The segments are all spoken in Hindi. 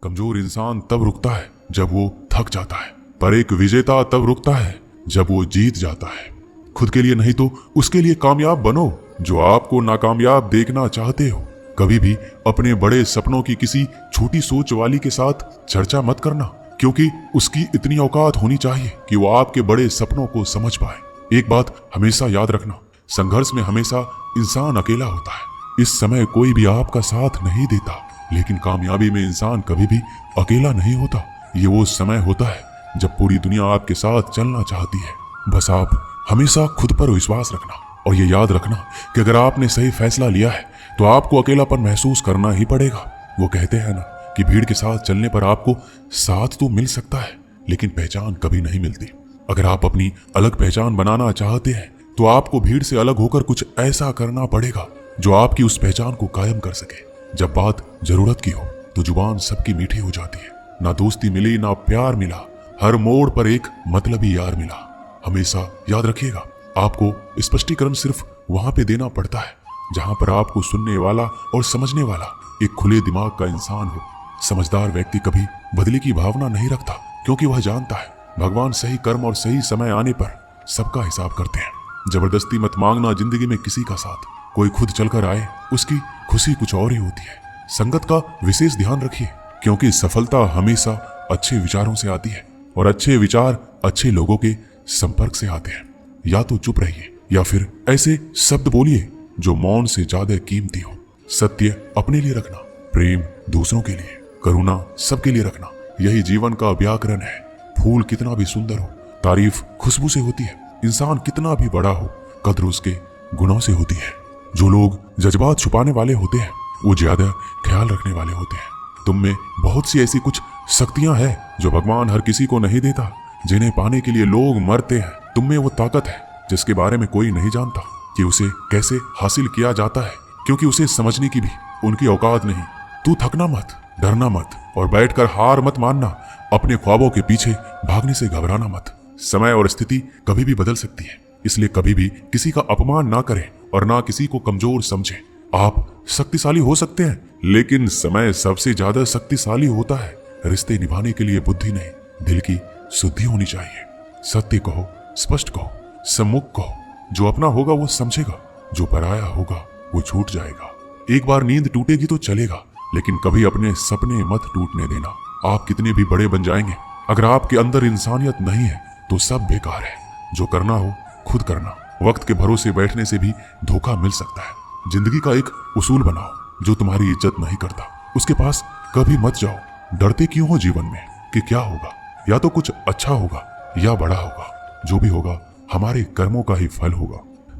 कमजोर इंसान तब रुकता है जब वो थक जाता है, पर एक विजेता तब रुकता है जब वो जीत जाता है। खुद के लिए नहीं तो उसके लिए कामयाब बनो जो आपको नाकामयाब देखना चाहते हो। कभी भी अपने बड़े सपनों की किसी छोटी सोच वाली के साथ चर्चा मत करना, क्योंकि उसकी इतनी औकात होनी चाहिए कि वो आपके बड़े सपनों को समझ पाए। एक बात हमेशा याद रखना, संघर्ष में हमेशा इंसान अकेला होता है। इस समय कोई भी आपका साथ नहीं देता, लेकिन कामयाबी में इंसान कभी भी अकेला नहीं होता। ये वो समय होता है जब पूरी दुनिया आपके साथ चलना चाहती है। बस आप हमेशा खुद पर विश्वास रखना और ये याद रखना कि अगर आपने सही फैसला लिया है तो आपको अकेलापन महसूस करना ही पड़ेगा। वो कहते हैं ना कि भीड़ के साथ चलने पर आपको साथ तो मिल सकता है, लेकिन पहचान कभी नहीं मिलती। अगर आप अपनी अलग पहचान बनाना चाहते हैं तो आपको भीड़ से अलग होकर कुछ ऐसा करना पड़ेगा जो आपकी उस पहचान को कायम कर सके। जब बात जरूरत की हो तो जुबान सबकी मीठी हो जाती है। ना दोस्ती मिली ना प्यार मिला, हर मोड़ पर एक मतलबी यार मिला। हमेशा याद रखिएगा, आपको स्पष्टीकरण सिर्फ वहां पे देना पड़ता है जहां पर आपको सुनने वाला और समझने वाला एक खुले दिमाग का इंसान हो। समझदार व्यक्ति कभी बदले की भावना नहीं रखता, क्योंकि वह जानता है भगवान सही कर्म और सही समय आने पर सबका हिसाब करते हैं। जबरदस्ती मत मांगना जिंदगी में किसी का साथ। कोई खुद चलकर आए उसकी खुशी कुछ और ही होती है। संगत का विशेष ध्यान रखिए, क्योंकि सफलता हमेशा अच्छे विचारों से आती है और अच्छे विचार अच्छे लोगों के संपर्क से आते हैं। या तो चुप रहिए या फिर ऐसे शब्द बोलिए जो मौन से ज्यादा कीमती हो। सत्य अपने लिए रखना, प्रेम दूसरों के लिए, करुणा सबके लिए रखना, यही जीवन का व्याकरण है। फूल कितना भी सुंदर हो, तारीफ खुशबू से होती है। इंसान कितना भी बड़ा हो, कद्र उसके गुणों से होती है। जो लोग जज्बात छुपाने वाले होते हैं वो ज्यादा ख्याल रखने वाले होते हैं। तुम में बहुत सी ऐसी कुछ शक्तियां हैं जो भगवान हर किसी को नहीं देता, जिन्हें पाने के लिए लोग मरते हैं। तुम में वो ताकत है जिसके बारे में कोई नहीं जानता कि उसे कैसे हासिल किया जाता है, क्योंकि उसे समझने की भी उनकी औकात नहीं। तू थकना मत, डरना मत और बैठकर हार मत मानना। अपने ख्वाबों के पीछे भागने से घबराना मत। समय और स्थिति कभी भी बदल सकती है, इसलिए कभी भी किसी का अपमान ना करें और ना किसी को कमजोर समझें। आप शक्तिशाली हो सकते हैं, लेकिन समय सबसे ज्यादा शक्तिशाली होता है। रिश्ते निभाने के लिए बुद्धि नहीं, दिल की शुद्धि होनी चाहिए। सत्य कहो, स्पष्ट कहो, सम्मुख कहो। जो अपना होगा वो समझेगा, जो पराया होगा वो छूट जाएगा। एक बार नींद टूटेगी तो चलेगा, लेकिन कभी अपने सपने मत टूटने देना। आप कितने भी बड़े बन जाएंगे, अगर आपके अंदर इंसानियत नहीं है तो सब बेकार है। जो करना हो खुद करना। वक्त के भरोसे बैठने से भी धोखा मिल सकता है। जिंदगी का एक उसूल बनाओ, जो तुम्हारी इज्जत नहीं करता उसके पास कभी मत जाओ। डरते क्यों हो जीवन में कि क्या होगा? या तो कुछ अच्छा होगा या बड़ा होगा। जो भी होगा हमारे कर्मों का ही फल होगा।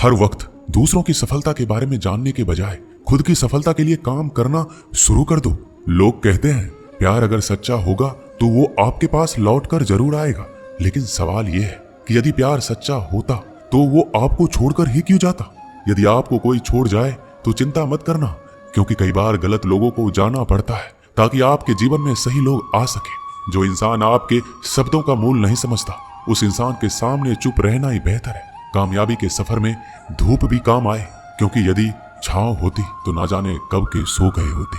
हर वक्त दूसरों की सफलता के बारे में जानने के बजाय खुद की सफलता के लिए काम करना शुरू कर दो। लोग कहते हैं प्यार अगर सच्चा होगा तो वो आपके पास लौट कर जरूर आएगा, लेकिन सवाल ये है कि यदि प्यार सच्चा होता तो वो आपको छोड़कर ही क्यों जाता? यदि आपको कोई छोड़ जाए तो चिंता मत करना, क्योंकि कई बार गलत लोगों को जाना पड़ता है ताकि आपके जीवन में सही लोग आ सके। जो इंसान आपके शब्दों का मूल नहीं समझता, उस इंसान के सामने चुप रहना ही बेहतर है। कामयाबी के सफर में धूप भी काम आए, क्योंकि यदि छांव होती तो ना जाने कब के सो गए होते।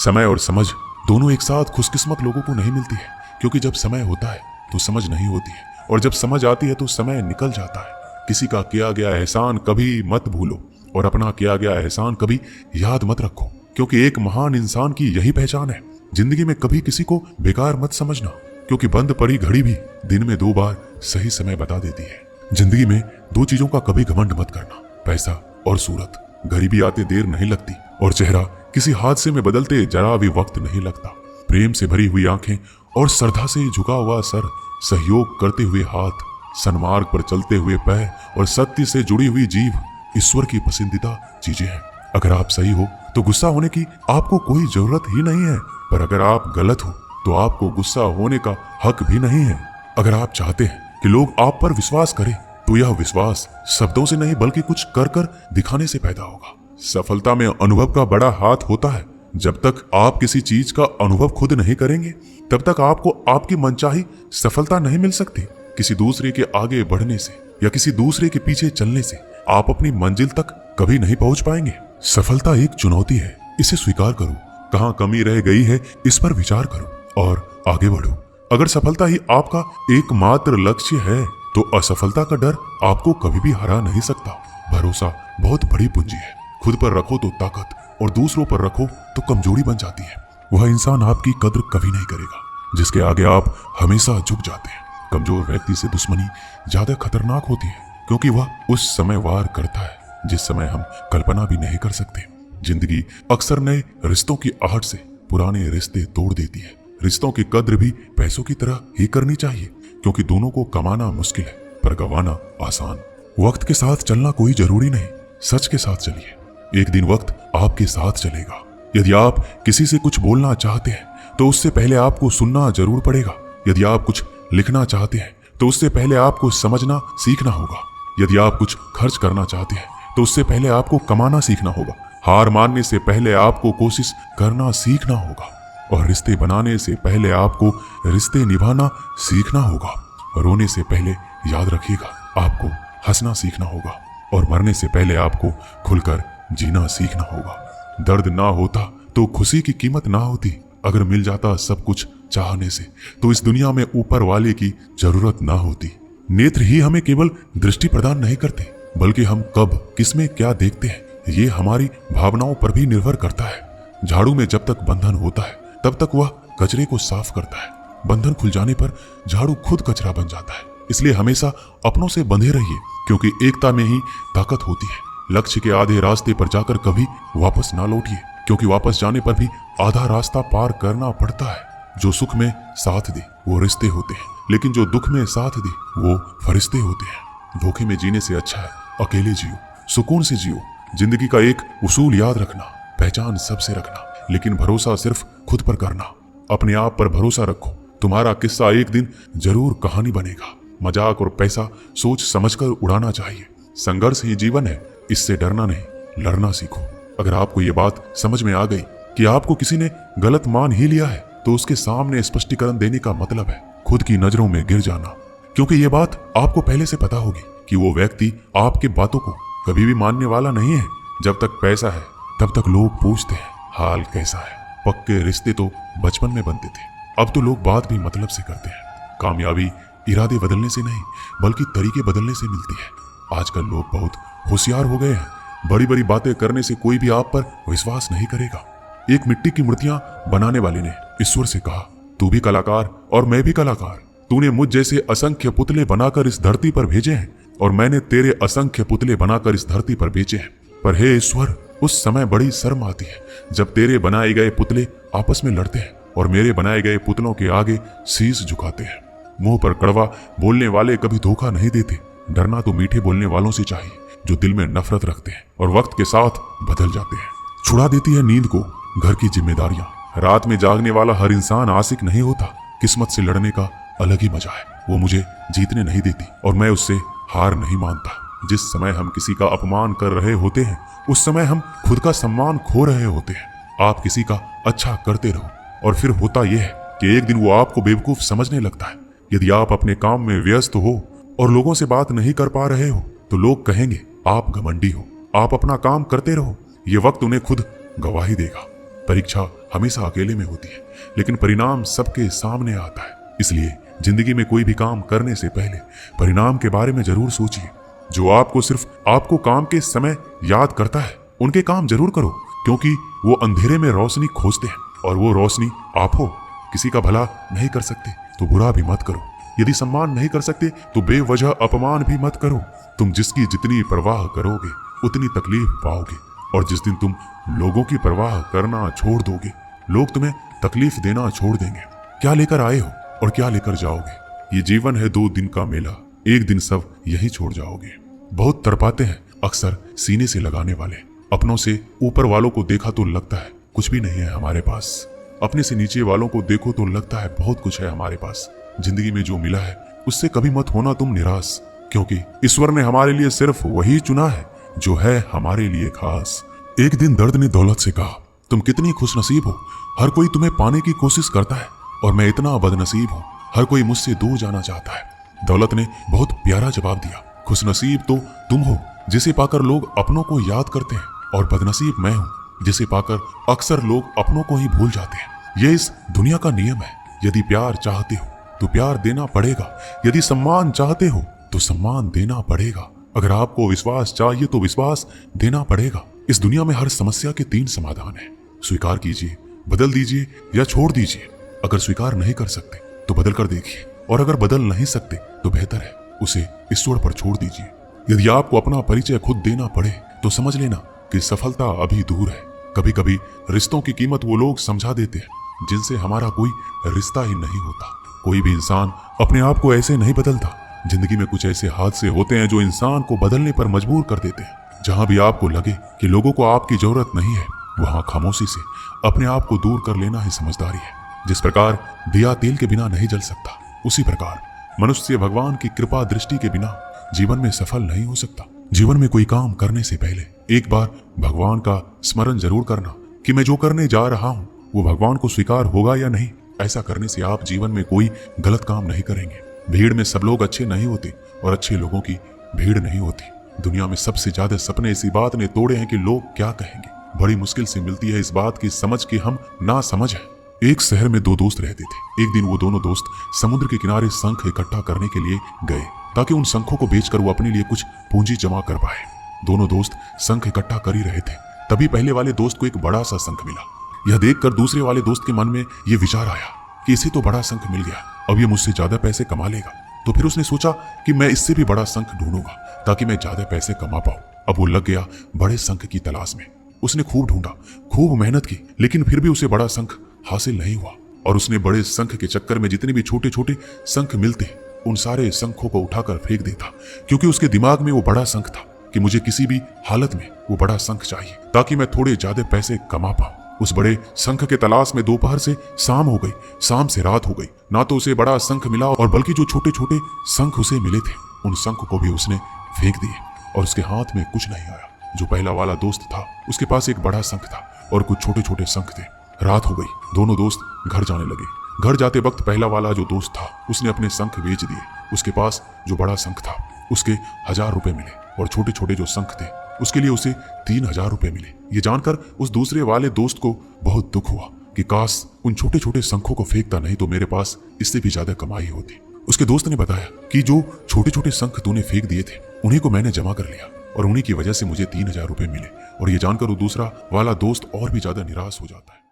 समय और समझ दोनों एक साथ खुशकिस्मत लोगों को नहीं मिलती है, क्योंकि जब समय होता है तो समझ नहीं होती है, और जब समझ आती है तो समय निकल जाता है। किसी का किया गया एहसान कभी मत भूलो और अपना किया गया एहसान कभी याद मत रखो, क्योंकि एक महान इंसान की यही पहचान है। जिंदगी में कभी किसी को बेकार मत समझना, क्योंकि बंद पड़ी घड़ी भी दिन में 2 बार सही समय बता देती है। जिंदगी में 2 चीजों का कभी घमंड मत करना, पैसा और सूरत। गरीबी आते देर नहीं लगती और चेहरा किसी हादसे में बदलते जरा भी वक्त नहीं लगता। प्रेम से भरी हुई आंखें और श्रद्धा से झुका हुआ सर, सहयोग करते हुए हाथ, सन्मार्ग पर चलते हुए पैर और सत्य से जुड़ी हुई जीभ ईश्वर की पसंदीदा चीजें हैं। अगर आप सही हो तो गुस्सा होने की आपको कोई जरूरत ही नहीं है, पर अगर आप गलत हो तो आपको गुस्सा होने का हक भी नहीं है। अगर आप चाहते हैं कि लोग आप पर विश्वास करें तो यह विश्वास शब्दों से नहीं बल्कि कुछ कर कर दिखाने से पैदा होगा। सफलता में अनुभव का बड़ा हाथ होता है। जब तक आप किसी चीज का अनुभव खुद नहीं करेंगे तब तक आपको आपकी मनचाही सफलता नहीं मिल सकती। किसी दूसरे के आगे बढ़ने से या किसी दूसरे के पीछे चलने से आप अपनी मंजिल तक कभी नहीं पहुंच पाएंगे। सफलता एक चुनौती है, इसे स्वीकार करो। कहाँ कमी रह गई है, इस पर विचार करो और आगे बढ़ो। अगर सफलता ही आपका एकमात्र लक्ष्य है तो असफलता का डर आपको कभी भी हरा नहीं सकता। भरोसा बहुत बड़ी पूंजी है। खुद पर रखो तो ताकत और दूसरों पर रखो तो कमजोरी बन जाती है। वह इंसान आपकी कद्र कभी नहीं करेगा जिसके आगे आप हमेशा झुक जाते हैं। कमजोर व्यक्ति से दुश्मनी ज्यादा खतरनाक होती है क्योंकि वह उस समय वार करता है जिस समय हम कल्पना भी नहीं कर सकते। जिंदगी अक्सर नए रिश्तों की आहट से पुराने रिश्ते तोड़ देती है। रिश्तों की कद्र भी पैसों की तरह ही करनी चाहिए क्योंकि दोनों को कमाना मुश्किल है पर गंवाना आसान। वक्त के साथ चलना कोई जरूरी नहीं, सच के साथ चलिए। एक दिन वक्त आपके साथ चलेगा। यदि आप किसी से कुछ बोलना चाहते हैं तो उससे पहले आपको सुनना जरूर पड़ेगा। यदि आप कुछ लिखना चाहते हैं तो उससे पहले आपको समझना सीखना होगा। यदि आप कुछ खर्च करना चाहते हैं तो उससे पहले आपको कमाना सीखना होगा। हार मानने से पहले आपको कोशिश करना सीखना होगा और रिश्ते बनाने से पहले आपको रिश्ते निभाना सीखना होगा। रोने से पहले याद रखिएगा आपको हंसना सीखना होगा और मरने से पहले आपको खुलकर जीना सीखना होगा। दर्द ना होता तो खुशी की कीमत ना होती। अगर मिल जाता सब कुछ चाहने से तो इस दुनिया में ऊपर वाले की जरूरत ना होती। नेत्र ही हमें केवल दृष्टि प्रदान नहीं करते बल्कि हम कब किसमें क्या देखते हैं ये हमारी भावनाओं पर भी निर्भर करता है। झाड़ू में जब तक बंधन होता है तब तक वह कचरे को साफ करता है। बंधन खुल जाने पर झाड़ू खुद कचरा बन जाता है। इसलिए हमेशा अपनों से बंधे रहिए क्योंकि एकता में ही ताकत होती है। लक्ष्य के आधे रास्ते पर जाकर कभी वापस ना लौटिए क्योंकि वापस जाने पर भी आधा रास्ता पार करना पड़ता है। जो सुख में साथ दे वो रिश्ते होते हैं लेकिन जो दुख में साथ दे वो फरिश्ते होते हैं। धोखे में जीने से अच्छा है अकेले जियो, सुकून से जियो। जिंदगी का एक उसूल याद रखना, पहचान सबसे रखना लेकिन भरोसा सिर्फ खुद पर करना। अपने आप पर भरोसा रखो। तुम्हारा किस्सा एक दिन जरूर कहानी बनेगा। मजाक और पैसा सोच समझकर उड़ाना चाहिए। संघर्ष ही जीवन है, इससे डरना नहीं लड़ना सीखो। अगर आपको ये बात समझ में आ गई कि आपको किसी ने गलत मान ही लिया है तो उसके सामने स्पष्टीकरण देने का मतलब है खुद की नजरों में गिर जाना। क्योंकि ये बात आपको पहले से पता होगी कि वो व्यक्ति आपके बातों को कभी भी मानने वाला नहीं है। जब तक पैसा है तब तक लोग पूछते हैं हाल कैसा है। पक्के रिश्ते तो बचपन में बनते थे, अब तो लोग बात भी मतलब से करते हैं। कामयाबी इरादे बदलने से नहीं बल्कि तरीके बदलने से मिलती है। आजकल लोग बहुत होशियार हो गए हैं। बड़ी बड़ी बातें करने से कोई भी आप पर विश्वास नहीं करेगा। एक मिट्टी की मूर्तियां बनाने वाले ने ईश्वर से कहा तू भी कलाकार और मैं भी कलाकार। तूने मुझ जैसे असंख्य पुतले बनाकर इस धरती पर भेजे हैं और मैंने तेरे असंख्य पुतले बनाकर इस धरती पर बेचे हैं। पर हे ईश्वर, उस समय बड़ी शर्म आती है जब तेरे बनाए गए पुतले आपस में लड़ते हैं और मेरे बनाए गए पुतलों के आगे शीश झुकाते हैं। मुंह पर कड़वा बोलने वाले कभी धोखा नहीं देते। डरना तो मीठे बोलने वालों से चाहिए जो दिल में नफरत रखते हैं और वक्त के साथ बदल जाते हैं। छुड़ा देती है नींद को घर की जिम्मेदारियां। रात में जागने वाला हर इंसान आशिक नहीं होता। किस्मत से लड़ने का अलग ही मजा है। वो मुझे जीतने नहीं देती और मैं उससे हार नहीं मानता। जिस समय हम किसी का अपमान कर रहे होते हैं उस समय हम खुद का सम्मान खो रहे होते हैं। आप किसी का अच्छा करते रहो और फिर होता यह है कि एक दिन वो आपको बेवकूफ समझने लगता है। यदि आप अपने काम में व्यस्त हो और लोगों से बात नहीं कर पा रहे हो तो लोग कहेंगे आप घमंडी हो। आप अपना काम करते रहो, ये वक्त उन्हें खुद गवाही देगा। परीक्षा हमेशा अकेले में होती है लेकिन परिणाम सबके सामने आता है। इसलिए जिंदगी में कोई भी काम करने से पहले परिणाम के बारे में जरूर सोचिए। जो आपको सिर्फ आपको काम के समय याद करता है उनके काम जरूर करो क्योंकि वो अंधेरे में रोशनी खोजते हैं और वो रोशनी आप हो। किसी का भला नहीं कर सकते तो बुरा भी मत करो। यदि सम्मान नहीं कर सकते तो बेवजह अपमान भी मत करो। तुम जिसकी जितनी परवाह करोगे उतनी तकलीफ पाओगे और जिस दिन तुम लोगों की परवाह करना छोड़ दोगे लोग तुम्हें तकलीफ देना छोड़ देंगे। क्या लेकर आए हो और क्या लेकर जाओगे? ये जीवन है 2 दिन का मेला, एक दिन सब यही छोड़ जाओगे। बहुत तड़पाते हैं अक्सर सीने से लगाने वाले। अपनों से ऊपर वालों को देखा तो लगता है कुछ भी नहीं है हमारे पास। अपने से नीचे वालों को देखो तो लगता है बहुत कुछ है हमारे पास। जिंदगी में जो मिला है उससे कभी मत होना तुम निराश, क्योंकि ईश्वर ने हमारे लिए सिर्फ वही चुना है जो है हमारे लिए खास। एक दिन दर्द ने दौलत से कहा तुम कितनी खुशनसीब हो, हर कोई तुम्हें पाने की कोशिश करता है और मैं इतना बदनसीब हूँ, हर कोई मुझसे दूर जाना चाहता है। दौलत ने बहुत प्यारा जवाब दिया, खुशनसीब तो तुम हो जिसे पाकर लोग अपनों को याद करते हैं और बदनसीब मैं हूँ जिसे पाकर अक्सर लोग अपनों को ही भूल जाते हैं। यह इस दुनिया का नियम है। यदि प्यार चाहते हो तो प्यार देना पड़ेगा, यदि सम्मान चाहते हो तो सम्मान देना पड़ेगा, अगर आपको विश्वास चाहिए तो विश्वास देना पड़ेगा। इस दुनिया में हर समस्या के 3 समाधान हैं। स्वीकार कीजिए, बदल दीजिए या छोड़ दीजिए। अगर स्वीकार नहीं कर सकते तो बदल कर देखिए, और अगर बदल नहीं सकते तो बेहतर है उसे ईश्वर पर छोड़ दीजिए। यदि आपको अपना परिचय खुद देना पड़े तो समझ लेना कि सफलता अभी दूर है। कभी कभी रिश्तों की कीमत वो लोग समझा देते हैं जिनसे हमारा कोई रिश्ता ही नहीं होता। कोई भी इंसान अपने आप को ऐसे नहीं बदलता। जिंदगी में कुछ ऐसे हादसे होते हैं जो इंसान को बदलने पर मजबूर कर देते हैं। जहां भी आपको लगे कि लोगों को आपकी जरूरत नहीं है, वहां खामोशी से अपने आप को दूर कर लेना ही समझदारी है। जिस प्रकार दिया तेल के बिना नहीं जल सकता, उसी प्रकार मनुष्य भगवान की कृपा दृष्टि के बिना जीवन में सफल नहीं हो सकता। जीवन में कोई काम करने से पहले एक बार भगवान का स्मरण जरूर करना कि मैं जो करने जा रहा हूं वो भगवान को स्वीकार होगा या नहीं। ऐसा करने से आप जीवन में कोई गलत काम नहीं करेंगे। भीड़ में सब लोग अच्छे नहीं होते और अच्छे लोगों की भीड़ नहीं होती। दुनिया में सबसे ज्यादा सपने इसी बात ने तोड़े हैं कि लोग क्या कहेंगे। बड़ी मुश्किल से मिलती है इस बात की समझ कि हम ना समझ हैं। एक शहर में 2 दोस्त रहते थे। एक दिन वो दोनों दोस्त समुद्र के किनारे शंख इकट्ठा करने के लिए गए ताकि उन शंखों को बेचकर वो अपने लिए कुछ पूंजी जमा कर पाए। दोनों दोस्त शंख इकट्ठा कर ही रहे थे, तभी पहले वाले दोस्त को एक बड़ा सा शंख मिला। यह देखकर दूसरे वाले दोस्त के मन में यह विचार आया कि इसे तो बड़ा शंख मिल गया, अब ये मुझसे ज्यादा पैसे कमा लेगा। तो फिर उसने सोचा कि मैं इससे भी बड़ा शंख ढूंढूंगा ताकि मैं ज्यादा पैसे कमा पाऊं। अब वो लग गया बड़े शंख की तलाश में। उसने खूब ढूंढा, खूब मेहनत की, लेकिन फिर भी उसे बड़ा शंख हासिल नहीं हुआ। और उसने बड़े शंख के चक्कर में जितने भी छोटे छोटे शंख मिलते उन सारे शंखों को उठाकर फेंक देता, क्योंकि उसके दिमाग में वो बड़ा शंख था कि मुझे किसी भी हालत में वो बड़ा शंख चाहिए ताकि मैं थोड़े ज्यादा पैसे कमा पाऊं। उस बड़े शंख के तलाश में दोपहर से शाम हो गई, शाम से रात हो गई। ना तो उसे बड़ा शंख मिला और बल्कि जो छोटे छोटे शंख उसे मिले थे उन शंख को भी उसने फेंक दिए और उसके हाथ में कुछ नहीं आया। जो पहला वाला दोस्त था उसके पास एक बड़ा शंख था और कुछ छोटे छोटे शंख थे। रात हो गई, दोनों दोस्त घर जाने लगे। घर जाते वक्त पहला वाला जो दोस्त था उसने अपने शंख बेच दिए। उसके पास जो बड़ा शंख था उसके 1000 रुपए मिले और छोटे छोटे जो शंख थे उसके लिए उसे 3000 रुपए मिले। ये जानकर उस दूसरे वाले दोस्त को बहुत दुख हुआ कि काश उन छोटे छोटे शंखों को फेंकता, नहीं तो मेरे पास इससे भी ज्यादा कमाई होती। उसके दोस्त ने बताया कि जो छोटे छोटे शंख तूने फेंक दिए थे उन्हीं को मैंने जमा कर लिया और उन्हीं की वजह से मुझे 3000 रुपए मिले। और ये जानकर वो दूसरा वाला दोस्त और भी ज्यादा निराश हो जाता है।